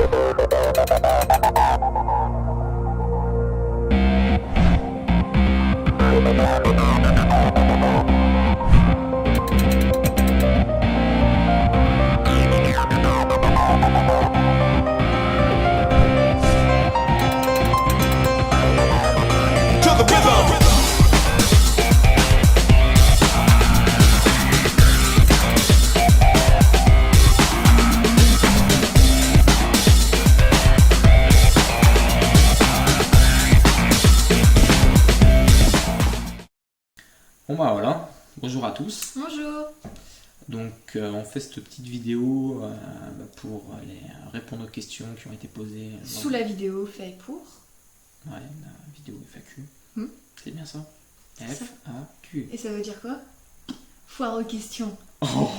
Bon bah voilà, bonjour à tous. Bonjour. Donc on fait cette petite vidéo pour répondre aux questions qui ont été posées. Sous la vidéo fait pour. Ouais, la vidéo FAQ. Hmm. C'est bien ça. C'est ça. FAQ. Et ça veut dire quoi? Foire aux questions. Oh.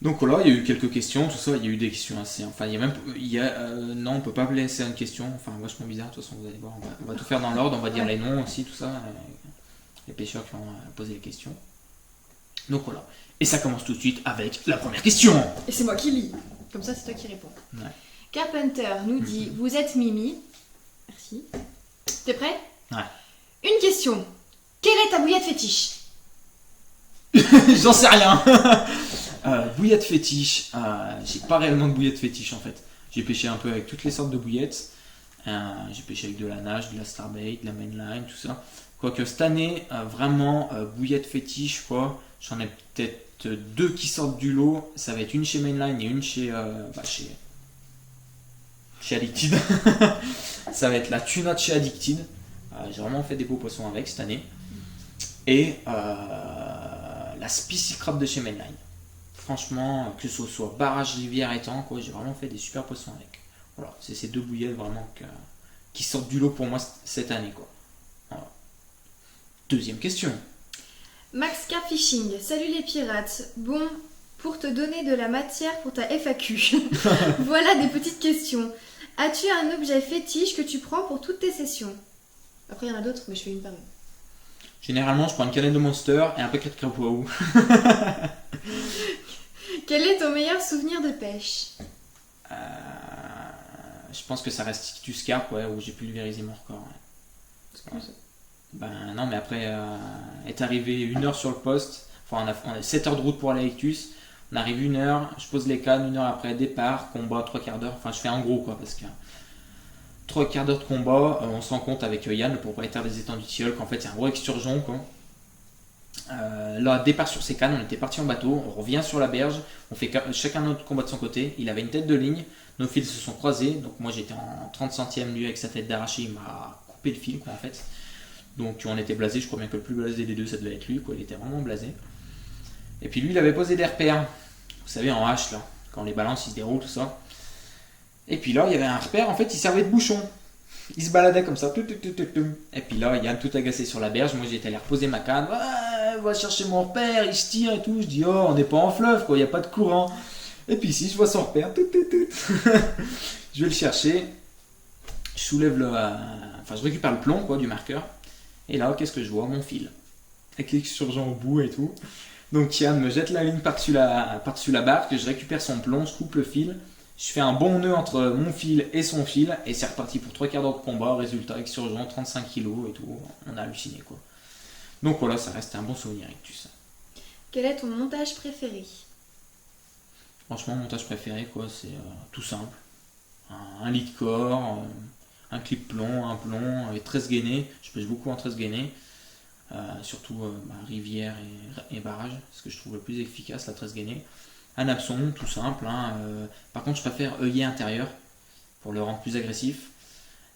Donc voilà, il y a eu quelques questions, tout ça, il y a eu des questions assez... Enfin, non, on peut pas appeler ça une question, enfin, vachement bizarre, de toute façon, vous allez voir, on va tout faire dans l'ordre, on va dire les noms aussi, tout ça, les pêcheurs qui ont posé les questions. Donc voilà, et ça commence tout de suite avec la première question. Et c'est moi qui lis, comme ça c'est toi qui réponds. Ouais. Carpenter nous dit, vous êtes Mimi. Merci. T'es prêt? Ouais. Une question. Quelle est ta bouillette fétiche? J'en sais rien. Bouillette fétiche, j'ai pas réellement de bouillette fétiche en fait. J'ai pêché un peu avec toutes les sortes de bouillettes. J'ai pêché avec de la nage, de la starbait, de la mainline, tout ça. Quoique cette année, vraiment bouillette fétiche, quoi. J'en ai peut-être deux qui sortent du lot. Ça va être une chez mainline et une chez Addicted. Ça va être la tuna de chez Addicted. J'ai vraiment fait des beaux poissons avec cette année. Et la Spicy Crab de chez mainline. Franchement, que ce soit barrage, rivière, étang, quoi, j'ai vraiment fait des super poissons avec. Voilà, c'est ces deux bouillettes vraiment qui sortent du lot pour moi cette année, quoi. Voilà. Deuxième question. Max Car Fishing. Salut les pirates. Bon, pour te donner de la matière pour ta FAQ. Voilà des petites questions. As-tu un objet fétiche que tu prends pour toutes tes sessions? Après il y en a d'autres, mais je fais une par une. Généralement, je prends une canette de Monster et un paquet de crêpes waouh. Quel est ton meilleur souvenir de pêche? Je pense que ça reste Ictus Carp, ouais, où j'ai pulvérisé mon record. Ouais. C'est cool ça. Ben non, mais après, est arrivé 1 heure sur le poste. Enfin, on a 7 heures de route pour aller à Ictus. On arrive 1 heure, je pose les cannes, 1 heure après, départ, combat, 3/4 d'heure. Enfin, je fais en gros, quoi, parce que 3/4 d'heure de combat, on se rend compte avec Yann, le propriétaire des étangs du Tilleul, qu'en fait, c'est un gros excursion, quoi. Là, départ sur ses cannes, on était parti en bateau, on revient sur la berge, on fait chacun notre combat de son côté. Il avait une tête de ligne, nos fils se sont croisés, donc moi j'étais en 30 centième, lui avec sa tête d'arraché, il m'a coupé le fil, quoi, en fait. Donc on était blasé, je crois bien que le plus blasé des deux ça devait être lui, quoi, il était vraiment blasé. Et puis lui il avait posé des repères, vous savez, en hache là, quand on les balance ils se déroulent, tout ça. Et puis là il y avait un repère, en fait il servait de bouchon. Il se baladait comme ça. Et puis là, Yann tout agacé sur la berge. Moi, j'étais allé reposer ma canne. Ouais, va chercher mon repère, il se tire et tout. Je dis, oh, on n'est pas en fleuve, quoi, il n'y a pas de courant. Et puis ici, je vois son repère. Je vais le chercher. Je soulève enfin, je récupère le plomb, quoi, du marqueur. Et là, qu'est-ce que je vois? Mon fil. Avec l'excursion au bout et tout. Donc, Yann me jette la ligne par-dessus la barque. Je récupère son plomb, je coupe le fil. Je fais un bon nœud entre mon fil et son fil et c'est reparti pour 3/4 d'heure de combat. Résultat, excursion, 35 kg et tout. On a halluciné, quoi. Donc voilà, ça reste un bon souvenir, Ictus. Quel est ton montage préféré? Franchement, mon montage préféré, quoi, c'est tout simple. Un lit de corps, un clip plomb, un plomb avec 13 gainés. Je pêche beaucoup en 13 gainés. Surtout rivière et barrage, ce que je trouve le plus efficace, la 13 gainés. Un hameçon, tout simple. Par contre, je préfère œillet intérieur pour le rendre plus agressif.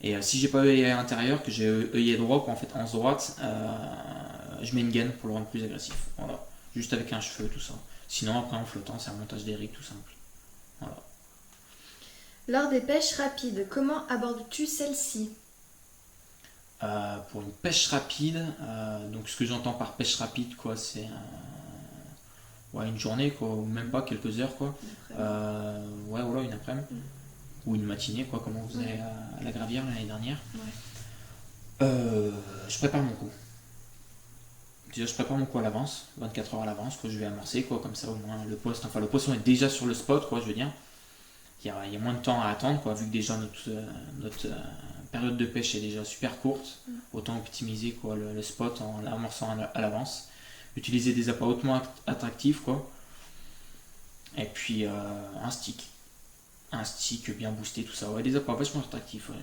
Et si j'ai pas œillet intérieur, que j'ai œillet droit, quoi, en fait, anse droite, je mets une gaine pour le rendre plus agressif. Voilà. Juste avec un cheveu, tout ça. Sinon, après, en flottant, c'est un montage d'Eric, tout simple. Voilà. Lors des pêches rapides, comment abordes-tu celle-ci? Pour une pêche rapide, donc ce que j'entends par pêche rapide, quoi, c'est une journée, quoi, ou même pas quelques heures, quoi. Ouais, voilà, une après-midi. Ou une matinée, quoi, comme on faisait à la Gravière l'année dernière. Ouais. Je prépare mon coup. Déjà, je prépare mon coup à l'avance, 24 heures à l'avance, que je vais amorcer, quoi, comme ça au moins le poisson est déjà sur le spot, quoi, je veux dire. Il y a moins de temps à attendre, quoi, vu que déjà notre période de pêche est déjà super courte. Autant optimiser quoi, le spot en l'amorçant à l'avance. Utiliser des appâts hautement attractifs, quoi. Et puis un stick. Un stick bien boosté, tout ça. Ouais, des appâts vachement attractifs. Ouais.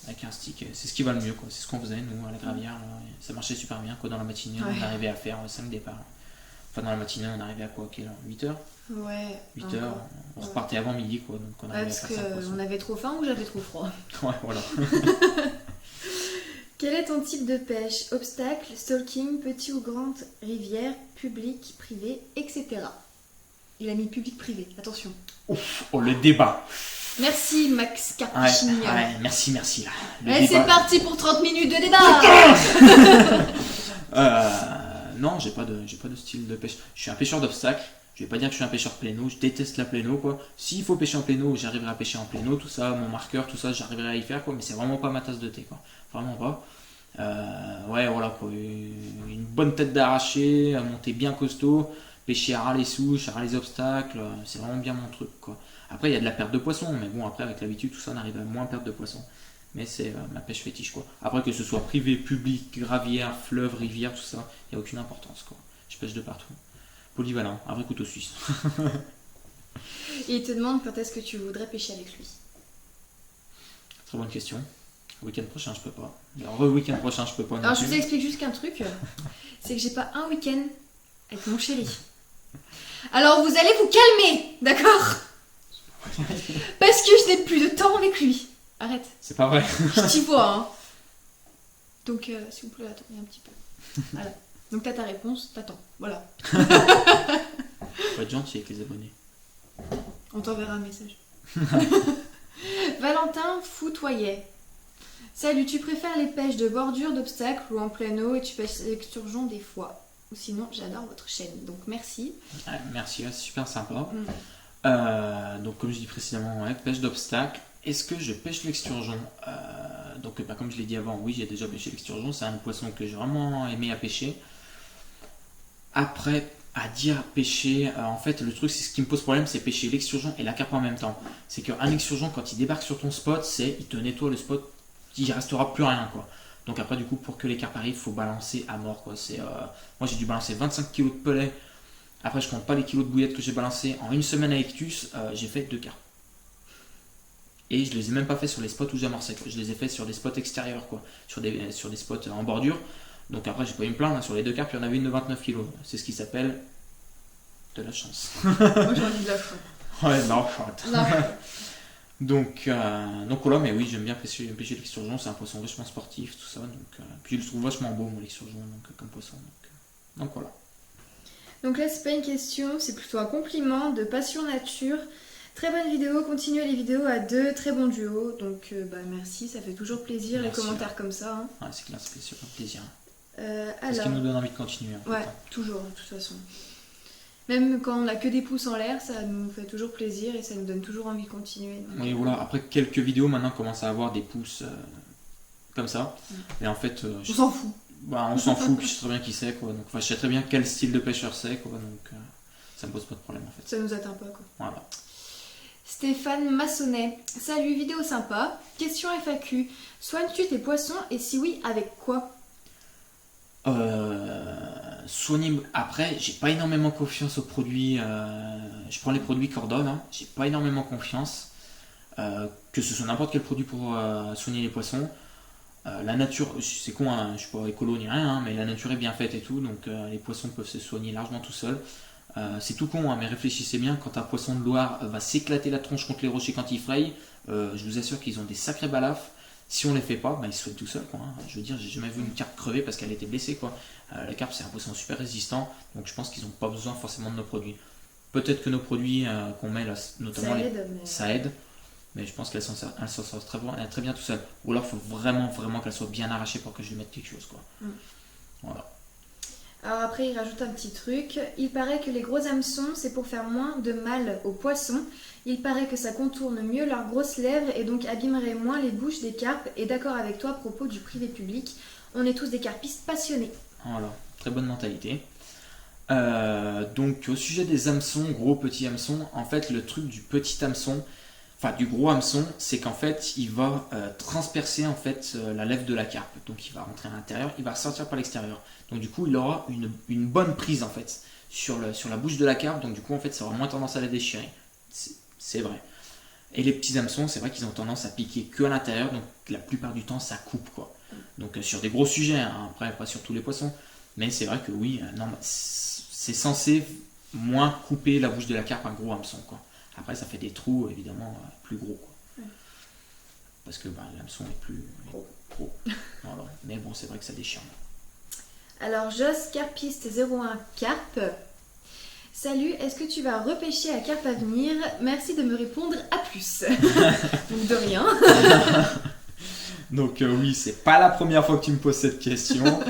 Avec un stick, c'est ce qui va le mieux, quoi. C'est ce qu'on faisait, nous, à la gravière. Là. Ça marchait super bien, quoi. Dans la matinée, on arrivait à faire 5 départs. Enfin, dans la matinée, on arrivait à quoi, 8 heures. Ouais. 8 heures, on repartait avant midi, quoi. Donc on arrivait parce à faire ça. On avait trop faim ou j'avais trop froid. Ouais, voilà. Quel est ton type de pêche? Obstacle, stalking, petit ou grande rivière, public, privé, etc. Il a mis public-privé, attention. Ouf, oh, le débat. Merci Max Carpichini. Ouais, merci là. Allez, c'est parti pour 30 minutes de débat. Non, j'ai pas de style de pêche. Je suis un pêcheur d'obstacles. Je vais pas dire que je suis un pêcheur pléno. Je déteste la pléno, quoi. S'il faut pêcher en pléno, j'arriverai à pêcher en pléno. Tout ça, mon marqueur, tout ça, j'arriverai à y faire, quoi. Mais c'est vraiment pas ma tasse de thé, quoi. Vraiment pas. Ouais, voilà, quoi. Une bonne tête d'arraché, monter bien costaud, pêcher à ras les souches, à ras les obstacles. C'est vraiment bien mon truc, quoi. Après, il y a de la perte de poisson, mais bon, après, avec l'habitude, tout ça, on arrive à moins perdre de poisson. Mais c'est ma pêche fétiche, quoi. Après, que ce soit privé, public, gravière, fleuve, rivière, tout ça, il n'y a aucune importance, quoi. Je pêche de partout. Polyvalent, un vrai couteau suisse. Et il te demande quand est-ce que tu voudrais pêcher avec lui. Très bonne question. Le week-end prochain, je peux pas. Alors, le week-end prochain, je peux pas. Alors, je vous explique juste qu'un truc, c'est que j'ai pas un week-end avec mon chéri. Alors, vous allez vous calmer, d'accord? Parce que je n'ai plus de temps avec lui. Arrête. C'est pas vrai. Je t'y vois, hein. Donc, s'il vous plaît, attendez un petit peu. Voilà. Donc, t'as ta réponse, t'attends. Voilà. Faut être gentil avec les abonnés. On t'enverra un message. Valentin Foutoyet. Salut, tu préfères les pêches de bordure, d'obstacles ou en plein eau et tu pêches l'exturgeon des fois? Ou sinon, j'adore votre chaîne. Donc, merci. Merci, c'est super sympa. Donc, comme je dis précédemment, ouais, pêche d'obstacles. Est-ce que je pêche l'exturgeon? Donc, comme je l'ai dit avant, oui, j'ai déjà pêché l'exturgeon. C'est un poisson que j'ai vraiment aimé à pêcher. Après, à dire pêcher, en fait, le truc, c'est ce qui me pose problème, c'est pêcher l'exturgeon et la carpe en même temps. C'est qu'un exturgeon, quand il débarque sur ton spot, il te nettoie le spot, il restera plus rien, quoi. Donc après, du coup, pour que les carpes arrivent, il faut balancer à mort, quoi. Moi, j'ai dû balancer 25 kg de pellet. Après, je compte pas les kilos de bouillettes que j'ai balancé. En une semaine à Ictus, j'ai fait 2 carpes. Et je les ai même pas fait sur les spots où j'amorçais. Je les ai fait sur des spots extérieurs, quoi. Sur des spots en bordure. Donc après, j'ai pas eu me plaindre. Sur les 2 carpes, il y en avait une de 29 kg. C'est ce qui s'appelle de la chance. Moi, j'en ai de la chance. Ouais, non, donc voilà, mais oui, j'aime bien pêcher l'exturgeon. C'est un poisson vachement sportif, tout ça. Donc, puis je le trouve vachement beau, moi, l'exturgeon, comme poisson. Donc voilà. Donc là, c'est pas une question, c'est plutôt un compliment de Passion Nature. Très bonne vidéo, continuez les vidéos à 2, très bon duo. Donc merci, ça fait toujours plaisir. Merci, les commentaires comme ça. Hein. Ouais, c'est clair, ça fait super plaisir. C'est ce qui nous donne envie de continuer. En ouais, fait, hein. Toujours, de toute façon. Même quand on n'a que des pouces en l'air, ça nous fait toujours plaisir et ça nous donne toujours envie de continuer. Donc... Oui, voilà, après quelques vidéos maintenant commencent à avoir des pouces comme ça. Et en fait, on s'en fout. On s'en fout, puis je sais très bien qui c'est, quoi. Donc, je sais très bien quel style de pêcheur c'est, quoi. Donc ça me pose pas de problème, en fait. Ça nous atteint pas, quoi. Voilà. Stéphane Massonnet. Salut, vidéo sympa. Question FAQ. Soignes-tu tes poissons et si oui, avec quoi? Soigner. Après, j'ai pas énormément confiance aux produits. Je prends les produits Cordon, hein. J'ai pas énormément confiance. Que ce soit n'importe quel produit pour soigner les poissons. La nature, c'est con, hein, je suis pas écolo ni rien, hein, mais la nature est bien faite et tout, donc les poissons peuvent se soigner largement tout seuls. C'est tout con, hein, mais réfléchissez bien, quand un poisson de Loire va s'éclater la tronche contre les rochers quand il fraye, je vous assure qu'ils ont des sacrés balafres. Si on les fait pas, ils se soignent tout seuls, quoi, hein. Je veux dire, j'ai jamais vu une carpe crever parce qu'elle était blessée, quoi. La carpe, c'est un poisson super résistant, donc je pense qu'ils n'ont pas besoin forcément de nos produits. Peut-être que nos produits qu'on met là, notamment ça aide. Mais je pense qu'elle s'en sort très bien tout seule. Ou alors il faut vraiment qu'elle soit bien arrachée pour que je lui mette quelque chose, quoi. Voilà. Alors après il rajoute un petit truc. Il paraît que les gros hameçons c'est pour faire moins de mal aux poissons. Il paraît que ça contourne mieux leurs grosses lèvres et donc abîmerait moins les bouches des carpes. Et d'accord avec toi à propos du privé public. On est tous des carpistes passionnés. Voilà, très bonne mentalité. Donc au sujet des hameçons, gros petit hameçon, en fait le truc du petit hameçon, enfin du gros hameçon, c'est qu'en fait il va transpercer en fait la lèvre de la carpe. Donc il va rentrer à l'intérieur, il va ressortir par l'extérieur. Donc du coup il aura une bonne prise en fait sur la bouche de la carpe. Donc du coup en fait ça aura moins tendance à la déchirer. C'est vrai. Et les petits hameçons, c'est vrai qu'ils ont tendance à piquer que à l'intérieur, donc la plupart du temps ça coupe quoi. Donc sur des gros sujets, hein, après pas sur tous les poissons, mais c'est vrai que oui, non, c'est censé moins couper la bouche de la carpe un gros hameçon quoi. Après ça fait des trous évidemment plus gros quoi. Parce que l'hameçon est plus gros. Voilà. Mais bon c'est vrai que ça déchire. Alors, Joss Carpiste 01 Carpe. Salut, est-ce que tu vas repêcher à Carpe Avenir? Merci de me répondre à plus. Donc de rien. Donc oui, c'est pas la première fois que tu me poses cette question.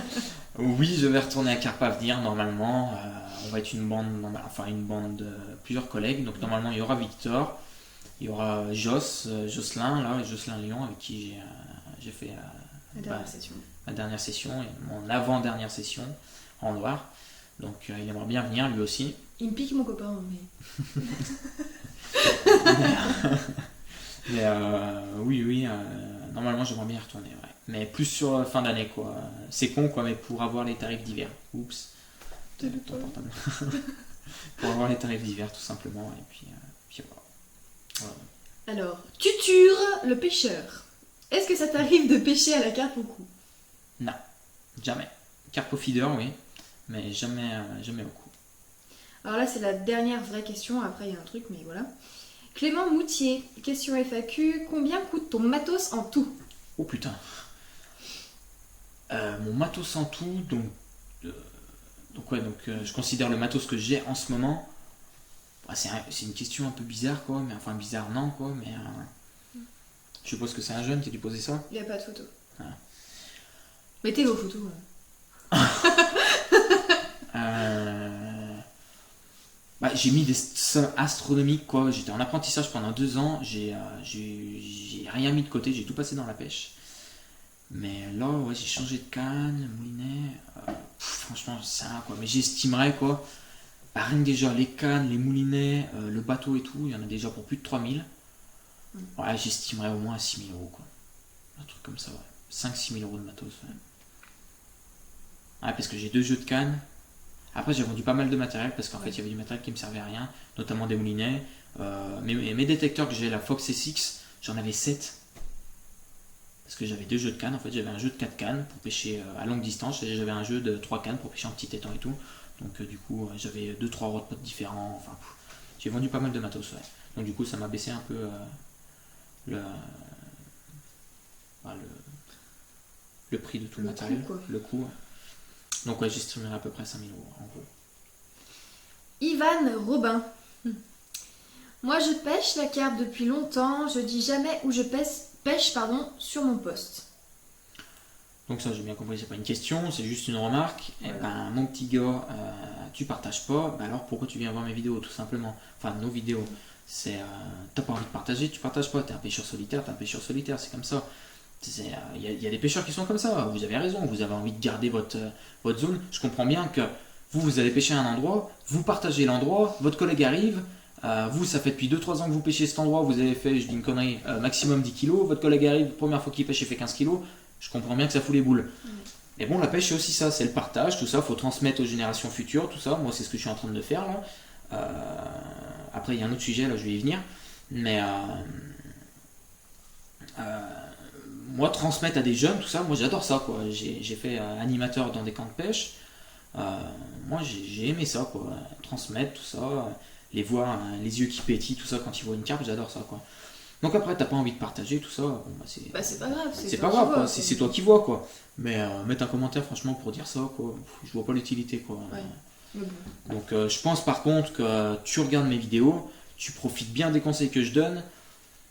Oui, je vais retourner à Carpe Avenir normalement. On va être une bande de plusieurs collègues. Donc normalement il y aura Victor, il y aura Jocelyn Lyon avec qui j'ai fait ma dernière session et mon avant-dernière session en Loire. Donc il aimerait bien venir lui aussi. Il me pique mon copain, mais... mais oui, normalement j'aimerais bien y retourner, ouais. Mais plus sur fin d'année quoi. C'est con quoi, mais pour avoir les tarifs d'hiver. Oups. Ton portable. Pour avoir les tarifs d'hiver tout simplement. Et puis voilà. Alors, Tuture le pêcheur. Est-ce que ça t'arrive de pêcher à la carpe au cou? Non, jamais. Carpe au feeder, oui. Mais jamais au cou. Alors là, c'est la dernière vraie question. Après, il y a un truc, mais voilà. Clément Moutier, question FAQ. Combien coûte ton matos en tout? Oh putain. Mon matos en tout, donc je considère le matos que j'ai en ce moment. C'est une question un peu bizarre, quoi. Mais enfin, bizarre, non, quoi. Mais je suppose que c'est un jeune qui a dû poser ça. Il n'y a pas de photo. Ah. Mettez vos photos. J'ai mis des sommes astronomiques quoi. J'étais en apprentissage pendant 2 ans, j'ai rien mis de côté, j'ai tout passé dans la pêche. Mais là ouais, j'ai changé de canne, moulinet, franchement ça quoi. Mais j'estimerais quoi, rien que déjà les cannes, les moulinets, le bateau et tout, il y en a déjà pour plus de 3000. Ouais, j'estimerais au moins à 6000 € quoi. Un truc comme ça ouais. 5-6 000 € de matos ouais. Ouais, parce que j'ai 2 jeux de cannes. Après j'ai vendu pas mal de matériel parce qu'en fait il y avait du matériel qui me servait à rien, notamment des moulinets. Mes détecteurs que j'ai, la Fox SX, j'en avais 7. Parce que j'avais 2 jeux de cannes, en fait j'avais un jeu de 4 cannes pour pêcher à longue distance et j'avais un jeu de 3 cannes pour pêcher en petit étang et tout. Donc du coup j'avais 2-3 rods différents, enfin j'ai vendu pas mal de matos ouais. Donc du coup ça m'a baissé un peu le prix de tout le matériel, le coût. Donc ouais, j'estimerais à peu près 5000 € en gros. Ivan Robin. Moi je pêche la carpe depuis longtemps, je dis jamais où je pêche sur mon poste. Donc ça j'ai bien compris, c'est pas une question, c'est juste une remarque. Voilà. Et ben mon petit gars, tu partages pas, alors pourquoi tu viens voir mes vidéos tout simplement? Enfin nos vidéos. C'est t'as pas envie de partager, tu partages pas, t'es un pêcheur solitaire, c'est comme ça. Il y a des pêcheurs qui sont comme ça, vous avez raison, vous avez envie de garder votre zone. Je comprends bien que vous allez pêcher à un endroit, vous partagez l'endroit, votre collègue arrive, vous ça fait depuis 2-3 ans que vous pêchez cet endroit, vous avez fait, je dis une connerie, maximum 10 kg, votre collègue arrive, première fois qu'il pêche il fait 15 kg, je comprends bien que ça fout les boules. Mais bon la pêche c'est aussi ça, c'est le partage, tout ça, faut transmettre aux générations futures, tout ça, moi c'est ce que je suis en train de faire là. Après il y a un autre sujet, là je vais y venir, mais moi transmettre à des jeunes tout ça, moi j'adore ça quoi. J'ai fait animateur dans des camps de pêche, moi j'ai aimé ça quoi, transmettre tout ça, les voir les yeux qui pétillent tout ça quand ils voient une carpe, j'adore ça quoi. Donc après t'as pas envie de partager tout ça, bon, c'est pas grave, c'est pas grave quoi, c'est toi qui vois quoi. Mais mettre un commentaire franchement pour dire ça quoi, je vois pas l'utilité quoi. Ouais. Donc je pense par contre que tu regardes mes vidéos, tu profites bien des conseils que je donne.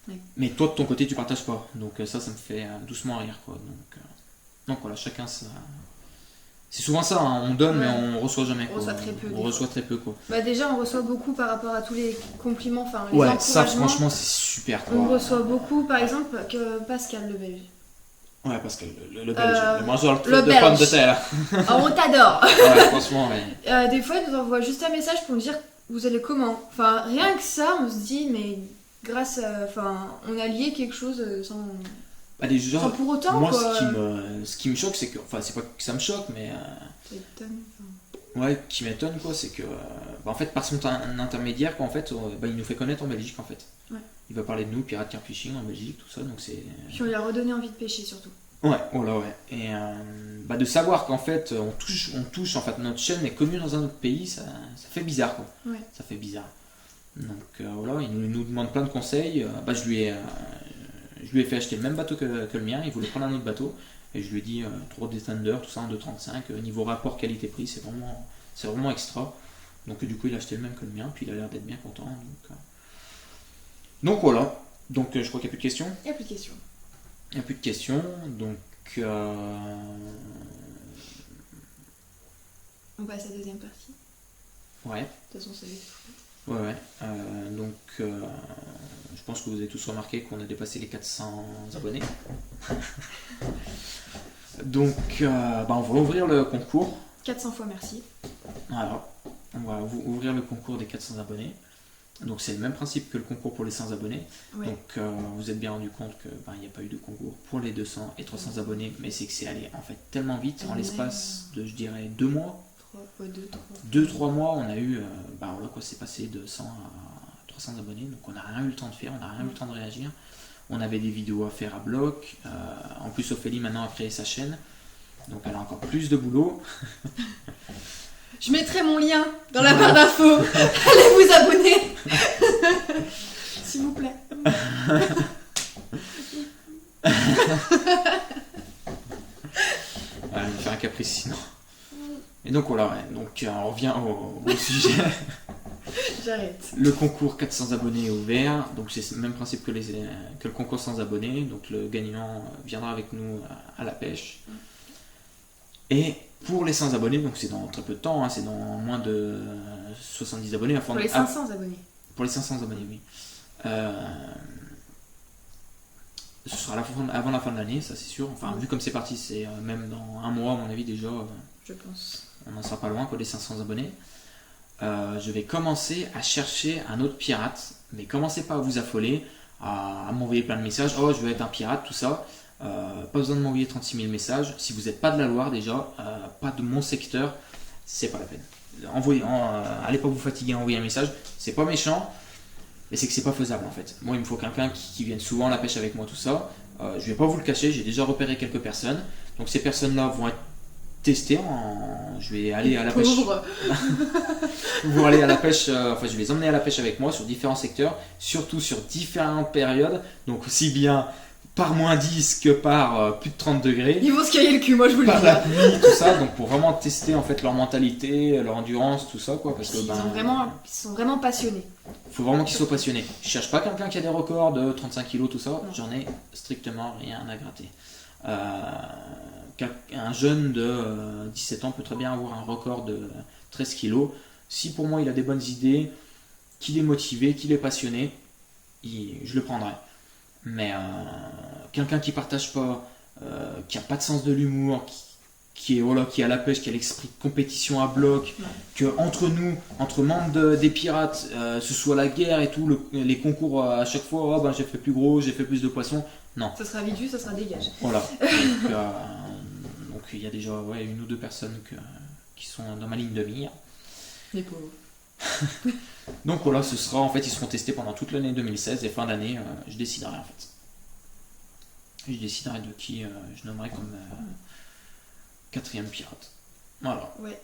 Oui. Mais toi de ton côté tu partages pas, donc ça me fait doucement rire quoi. Donc voilà, chacun ça. C'est souvent ça, hein. On donne mais on reçoit jamais. On reçoit très peu quoi. Bah déjà on reçoit beaucoup par rapport à tous les compliments, enfin les encouragements. Ça franchement c'est super. On reçoit beaucoup, par exemple que Pascal le Belge. Ouais, parce que le Belge, le mangeur le de Belge. pommes de terre. Oh, on t'adore. Ouais, franchement, ouais. Des fois, il nous envoie juste un message pour nous dire vous allez comment. Enfin, rien que ça, on se dit, mais grâce à. Enfin, on a lié quelque chose sans. Bah, les gens, Sans pour autant, moi, quoi. ce qui me choque, c'est que. Enfin, c'est pas que ça me choque, mais. Ça étonne, Ouais, qui m'étonne, quoi, c'est que. Bah, en fait, par son intermédiaire, quoi, en fait, bah, il nous fait connaître en Belgique, en fait. Ouais. Il va parler de nous, Pirate Carp Fishing en Belgique, tout ça, donc c'est. Puis on lui a redonné envie de pêcher surtout. Ouais, voilà, ouais. Et bah, de savoir qu'en fait, on touche, en fait, notre chaîne est connue dans un autre pays, ça fait bizarre, quoi. Ouais. Ça fait bizarre. Donc voilà, il nous demande plein de conseils. Bah, je lui ai fait acheter le même bateau que le mien, il voulait prendre un autre bateau. Et je lui ai dit, trop des Thunder, tout ça, en 2,35, niveau rapport qualité-prix, c'est vraiment extra. Donc du coup, il a acheté le même que le mien, puis il a l'air d'être bien content. Donc voilà. Donc je crois qu'il n'y a plus de questions. Il n'y a plus de questions. Il n'y a plus de questions, donc... On passe à la deuxième partie. Ouais. De toute façon, c'est... Ouais. Donc, je pense que vous avez tous remarqué qu'on a dépassé les 400 abonnés. Donc, bah, on va ouvrir le concours. 400 fois merci. Voilà. On va ouvrir le concours des 400 abonnés. Donc, c'est le même principe que le concours pour les 100 abonnés. Ouais. Donc, vous êtes bien rendu compte qu'il n'y a pas eu de concours pour les 200 et 300 abonnés, mais c'est que c'est allé en fait tellement vite, en l'espace de, je dirais, 2 mois. 2-3 mois, on a eu, voilà quoi, c'est passé de 100 à 300 abonnés, donc on n'a rien eu le temps de faire, on n'a rien eu le temps de réagir. On avait des vidéos à faire à bloc. En plus, Ophélie maintenant a créé sa chaîne, donc elle a encore plus de boulot. Je mettrai mon lien dans la barre d'infos. Allez vous abonner. S'il vous plaît. Il me fait un caprice sinon. Et donc voilà, ouais. Donc on revient au sujet. J'arrête. Le concours 400 abonnés est ouvert, donc c'est le même principe que le concours sans abonnés. Donc le gagnant viendra avec nous à la pêche. Et pour les 100 abonnés, donc c'est dans très peu de temps, hein, c'est dans moins de 70 abonnés. Pour les 500 abonnés. Pour les 500 abonnés, oui. Ce sera avant la fin de l'année, ça c'est sûr. Enfin, vu comme c'est parti, c'est même dans un mois, à mon avis, déjà. Je pense. On n'en sera pas loin, quoi, les 500 abonnés. Je vais commencer à chercher un autre pirate, mais commencez pas à vous affoler, à m'envoyer plein de messages. Oh, je veux être un pirate, tout ça. Pas besoin de m'envoyer 36 000 messages. Si vous n'êtes pas de la Loire déjà, pas de mon secteur, c'est pas la peine. Allez pas vous fatiguer à envoyer un message, c'est pas méchant, mais c'est que c'est pas faisable en fait. Moi, il me faut quelqu'un qui vienne souvent à la pêche avec moi, tout ça. Je vais pas vous le cacher, j'ai déjà repéré quelques personnes. Donc ces personnes-là vont être testées. Je vais aller à la pêche. Vous aller à la pêche. Je vais les emmener à la pêche avec moi sur différents secteurs, surtout sur différentes périodes. Donc aussi bien par moins 10 que par plus de 30 degrés. Ils vont se cailler le cul, moi je vous le dis. Par la pluie, tout ça, donc pour vraiment tester en fait leur mentalité, leur endurance, tout ça quoi. Parce que, ils sont vraiment passionnés. Il faut vraiment qu'ils soient passionnés. Je cherche pas quelqu'un qui a des records de 35 kg, tout ça, j'en ai strictement rien à gratter. Un jeune de 17 ans peut très bien avoir un record de 13 kg. Si pour moi il a des bonnes idées, qu'il est motivé, qu'il est passionné, je le prendrai. Mais quelqu'un qui partage pas, qui a pas de sens de l'humour, qui est à la pêche, qui a l'esprit de compétition à bloc, que entre nous, entre membres des pirates, ce soit la guerre et tout, les concours à chaque fois, j'ai fait plus gros, j'ai fait plus de poissons, non. Ça sera vite vu, ça sera dégage. Voilà. Donc il y a déjà une ou deux personnes qui sont dans ma ligne de mire. Les pauvres. Donc voilà, ce sera en fait, ils seront testés pendant toute l'année 2016 et fin d'année, je déciderai en fait. Je déciderai de qui je nommerai comme quatrième pirate. Voilà. Ouais.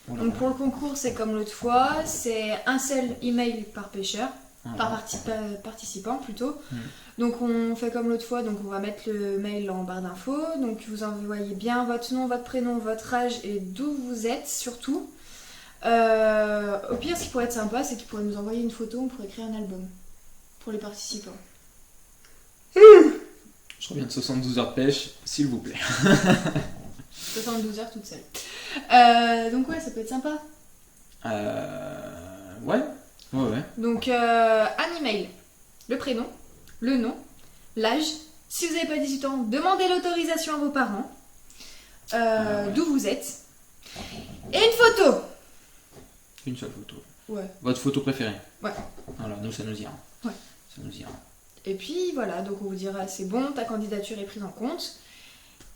Voilà. Donc pour le concours, c'est comme l'autre fois, c'est un seul email par pêcheur, par participant plutôt. Donc on fait comme l'autre fois, donc on va mettre le mail en barre d'infos. Donc vous envoyez bien votre nom, votre prénom, votre âge et d'où vous êtes surtout. Au pire, ce qui pourrait être sympa, c'est qu'ils pourraient nous envoyer une photo, on pourrait créer un album pour les participants. Je reviens de 72 heures de pêche, s'il vous plaît. 72 heures toute seule. Donc ouais, ça peut être sympa. Ouais. Donc un email, le prénom, le nom, l'âge, Si vous n'avez pas 18 ans, demandez l'autorisation à vos parents. Ouais. D'où vous êtes. Et une photo. Une seule photo. Ouais. Votre photo préférée. Ouais. Voilà, nous ça nous ira. Ouais. Ça nous ira. Et puis voilà, donc on vous dira c'est bon, ta candidature est prise en compte.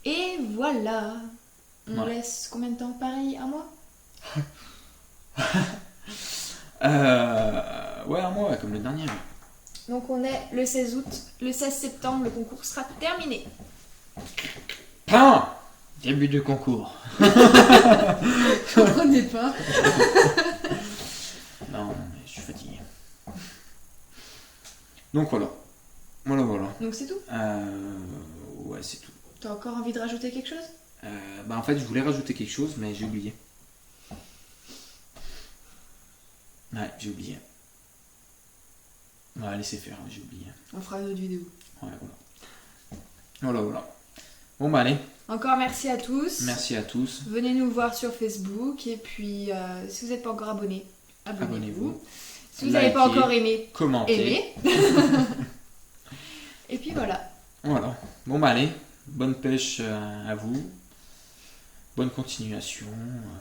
Et voilà. On Ouais. laisse combien de temps? Pareil, un mois? Ouais, un mois, comme le dernier. Donc on est le 16 août, le 16 septembre, le concours sera terminé. Pain. Début du concours. Je comprenais pas. Non, mais je suis fatigué. Donc voilà. Voilà. Donc c'est tout. Ouais, c'est tout. T'as encore envie de rajouter quelque chose? En fait, je voulais rajouter quelque chose, mais j'ai oublié. Ouais, j'ai oublié. Ouais, laissez faire, j'ai oublié. On fera une autre vidéo. Ouais, voilà. Bon, bah allez, Encore merci à tous. merci à tous. Venez nous voir sur Facebook et puis si vous n'êtes pas encore abonné, abonnez-vous. Si vous n'avez pas Likez, encore aimé, commentez. aimez. Et puis voilà. Voilà. Bon, bah allez, bonne pêche à vous. Bonne continuation.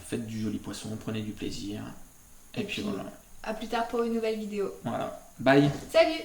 Faites du joli poisson, prenez du plaisir. Et puis voilà. À plus tard pour une nouvelle vidéo. Voilà. Bye. Salut!